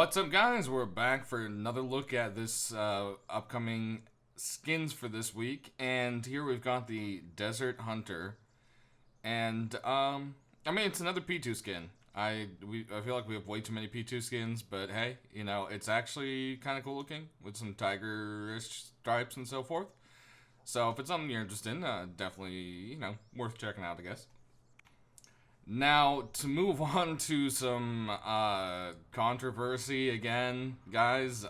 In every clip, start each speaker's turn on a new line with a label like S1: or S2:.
S1: What's up, guys? We're back for another look at this upcoming skins for this week, and here we've got the Desert Hunter, and I mean, it's another P2 skin. I feel like we have way too many P2 skins, but hey, you know, it's actually kind of cool looking with some tiger-ish stripes and so forth. So if it's something you're interested in, definitely, you know, worth checking out, I guess. Now, to move on to some controversy again, guys,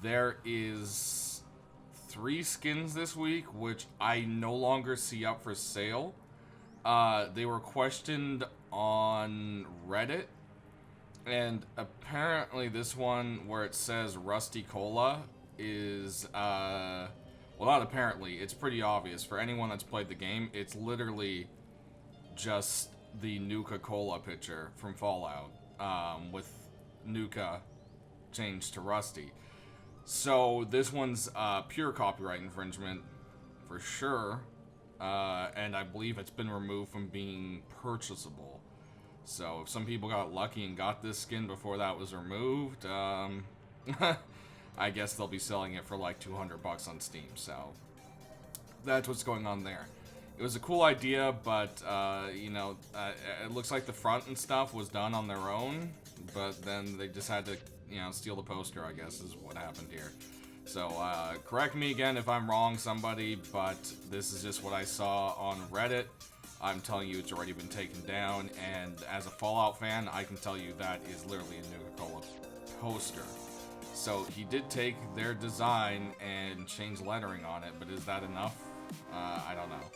S1: there is 3 skins this week, which I no longer see up for sale. They were questioned on Reddit, and apparently this one where it says RUSTYCOLA is, well, not apparently, it's pretty obvious. For anyone that's played the game, it's literally just the Nuka Cola picture from Fallout, with Nuka changed to Rusty. So this one's pure copyright infringement for sure, and I believe it's been removed from being purchasable. So if some people got lucky and got this skin before that was removed, I guess they'll be selling it for like 200 bucks on Steam. So that's what's going on there. It was a cool idea, but, you know, it looks like the front and stuff was done on their own, but then they just had to, you know, steal the poster, I guess, is what happened here. So, correct me again if I'm wrong, somebody, but this is just what I saw on Reddit. I'm telling you, it's already been taken down, and as a Fallout fan, I can tell you that is literally a Nuka-Cola poster. So, he did take their design and change lettering on it, but is that enough? I don't know.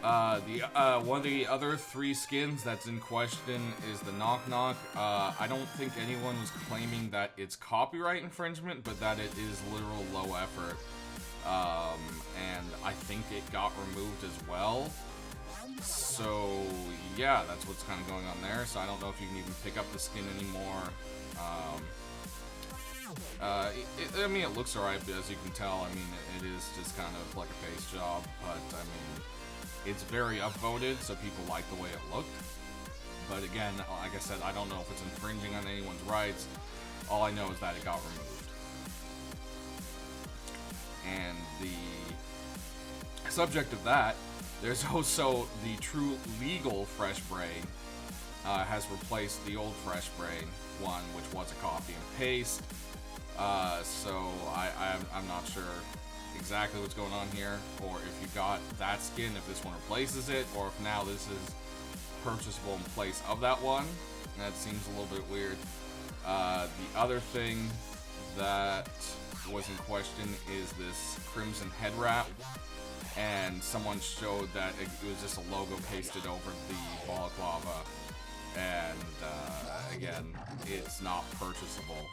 S1: One of the other 3 skins that's in question is the Knock Knock. I don't think anyone was claiming that it's copyright infringement, but that it is literal low effort. And I think it got removed as well. So, yeah, that's what's kind of going on there. So I don't know if you can even pick up the skin anymore. I mean, it looks alright, but as you can tell, I mean, it is just kind of like a base job, but, I mean, it's very upvoted, so people like the way it looked. But again, like I said, I don't know if it's infringing on anyone's rights. All I know is that it got removed. And the subject of that, there's also the true legal Fresh Brain has replaced the old Fresh Brain one, which was a copy and paste. So I'm not sure exactly what's going on here, or if you got that skin, if this one replaces it, or if now this is purchasable in place of that one. That seems a little bit weird. The other thing that was in question is this Crimson head wrap, and someone showed that it was just a logo pasted over the balaclava, and again, it's not purchasable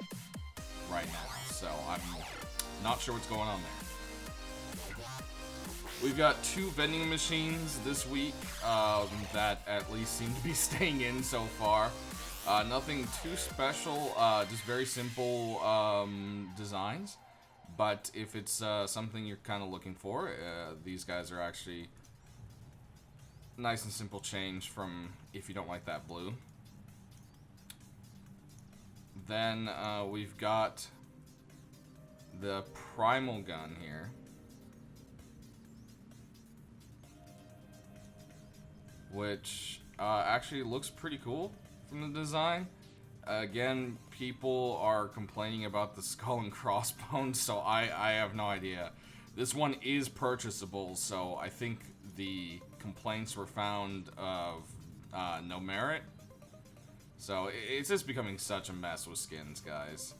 S1: right now, so I'm not sure what's going on there. We've got 2 vending machines this week that at least seem to be staying in so far. Nothing too special, just very simple designs. But if it's something you're kind of looking for, these guys are actually nice and simple change from if you don't like that blue. Then we've got the Primal gun here, which actually looks pretty cool from the design. Again, people are complaining about the skull and crossbones, so I have no idea. This one is purchasable, so I think the complaints were found of no merit. So it's just becoming such a mess with skins, guys.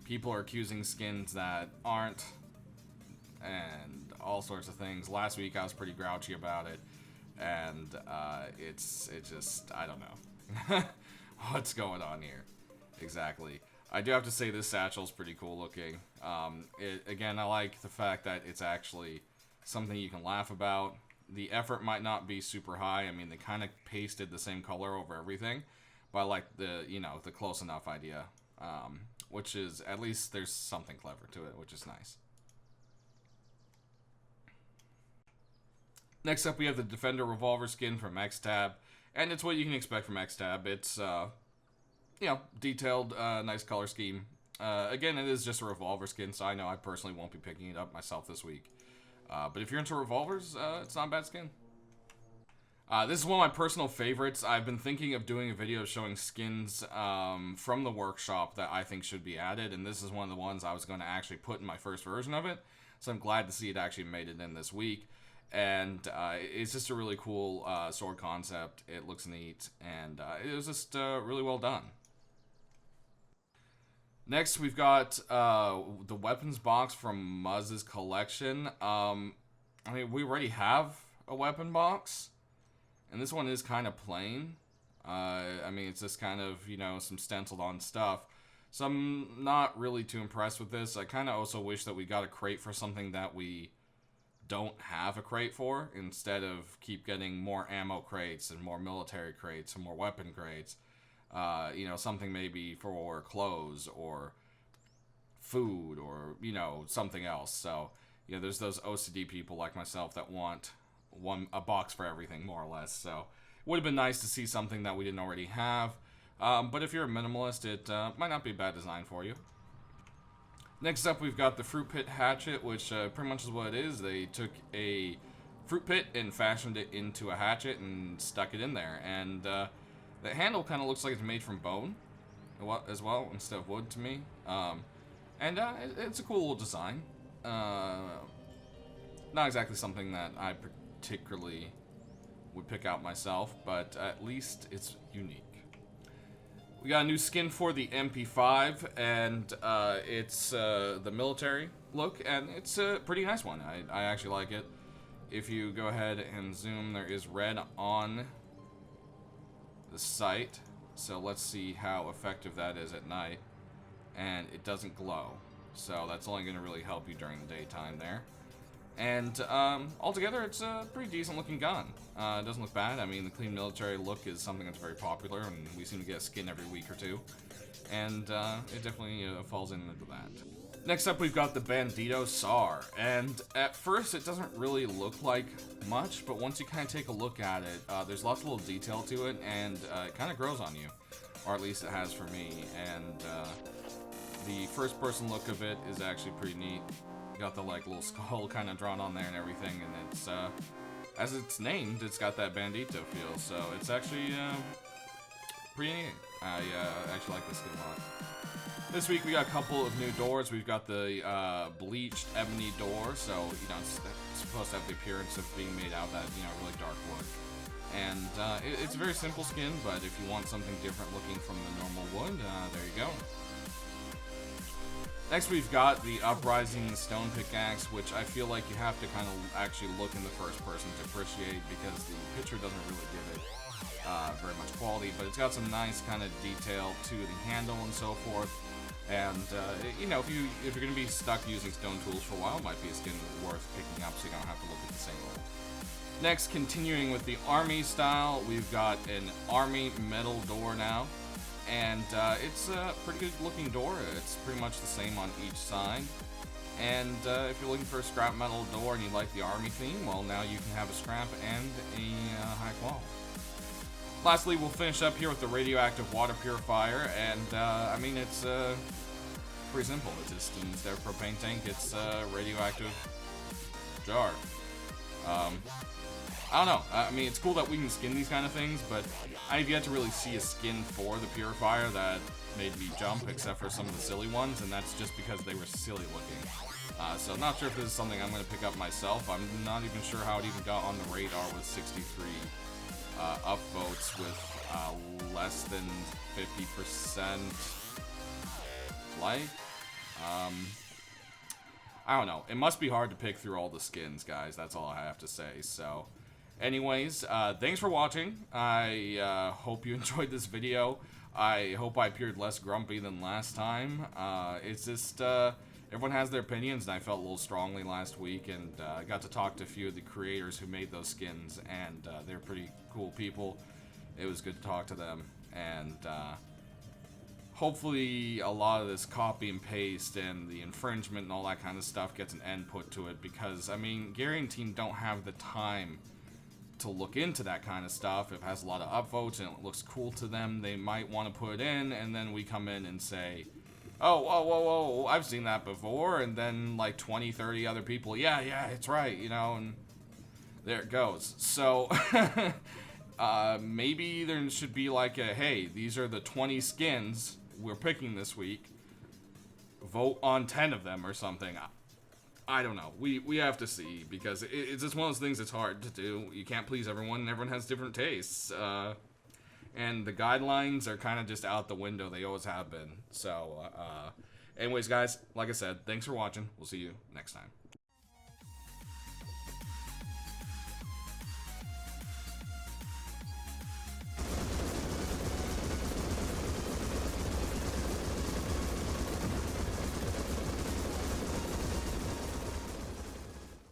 S1: People are accusing skins that aren't, and all sorts of things. Last week I was pretty grouchy about it. And it just, I don't know what's going on here exactly. I do have to say this satchel's pretty cool looking. Again, I like the fact that it's actually something you can laugh about. The effort might not be super high. I mean, they kind of pasted the same color over everything, but I like the, you know, the close enough idea, which is, at least there's something clever to it, which is nice. Next up, we have the Defender revolver skin from XTAB. And it's what you can expect from XTAB. It's, you know, detailed, nice color scheme. Again, it is just a revolver skin, so I know I personally won't be picking it up myself this week. But if you're into revolvers, it's not a bad skin. This is one of my personal favorites. I've been thinking of doing a video showing skins from the workshop that I think should be added, and this is one of the ones I was going to actually put in my first version of it. So I'm glad to see it actually made it in this week. And it's just a really cool sword concept. It looks neat, and it was just really well done. Next, we've got the weapons box from Muzz's collection. I mean, we already have a weapon box. And this one is kind of plain. I mean, it's just kind of, you know, some stenciled on stuff. So I'm not really too impressed with this. I kind of also wish that we got a crate for something that we don't have a crate for, instead of keep getting more ammo crates and more military crates and more weapon crates. You know, something maybe for clothes or food or, you know, something else. So, you know, there's those OCD people like myself that want a box for everything, more or less. So it would have been nice to see something that we didn't already have. But if you're a minimalist, it might not be a bad design for you. Next up, we've got the Fruit Pit Hatchet, which pretty much is what it is. They took a fruit pit and fashioned it into a hatchet and stuck it in there. And the handle kind of looks like it's made from bone as well, instead of wood to me. And it's a cool little design. Not exactly something that I particularly would pick out myself, but at least it's unique. We got a new skin for the Mp5, and it's the military look, and it's a pretty nice one. I actually like it. If you go ahead and zoom, there is red on the sight, so let's see how effective that is at night. And it doesn't glow, so that's only going to really help you during the daytime there. And altogether, it's a pretty decent looking gun. It doesn't look bad. I mean, the clean military look is something that's very popular, and we seem to get a skin every week or two. And it definitely falls into that. Next up, we've got the Bandito SAR. And at first, it doesn't really look like much, but once you kind of take a look at it, there's lots of little detail to it, and it kind of grows on you. Or at least it has for me. And the first person look of it is actually pretty neat. Got the like little skull kind of drawn on there and everything, and it's as it's named, it's got that Bandito feel, so it's actually pretty neat. I actually like this skin a lot. This week we got a couple of new doors. We've got the bleached ebony door, so you know it's supposed to have the appearance of being made out of that, you know, really dark wood. And it's a very simple skin, but if you want something different looking from the normal wood, there you go. Next, we've got the Uprising Stone Pickaxe, which I feel like you have to kind of actually look in the first person to appreciate, because the picture doesn't really give it very much quality, but it's got some nice kind of detail to the handle and so forth. And you know, if you're going to be stuck using stone tools for a while, it might be a skin worth picking up, so you don't have to look at the same old. Next, continuing with the army style, we've got an army metal door now. And it's a pretty good looking door. It's pretty much the same on each side. And if you're looking for a scrap metal door and you like the army theme, well, now you can have a scrap and a high qual. Lastly, we'll finish up here with the radioactive water purifier. And I mean, it's pretty simple. It's just, instead of propane tank, it's a radioactive jar. I don't know. I mean, it's cool that we can skin these kind of things, but I've yet to really see a skin for the purifier that made me jump, except for some of the silly ones, and that's just because they were silly looking. So I'm not sure if this is something I'm going to pick up myself. I'm not even sure how it even got on the radar with 63 upvotes with less than 50% like. I don't know. It must be hard to pick through all the skins, guys. That's all I have to say. So, anyways, thanks for watching. I hope you enjoyed this video. I hope I appeared less grumpy than last time. It's just, everyone has their opinions, and I felt a little strongly last week, and I got to talk to a few of the creators who made those skins, and they're pretty cool people. It was good to talk to them, and hopefully a lot of this copy and paste and the infringement and all that kind of stuff gets an end put to it, because, I mean, Gary and team don't have the time to look into that kind of stuff. If it has a lot of upvotes and it looks cool to them, they might want to put it in, and then we come in and say, oh, whoa, whoa, whoa, I've seen that before, and then like 20, 30 other people, yeah, it's right, you know, and there it goes. So, maybe there should be like a, hey, these are the 20 skins we're picking this week. Vote on 10 of them or something. I don't know. We have to see, because it's just one of those things that's hard to do. You can't please everyone, and everyone has different tastes. And the guidelines are kind of just out the window. They always have been. So, anyways, guys, like I said, thanks for watching. We'll see you next time.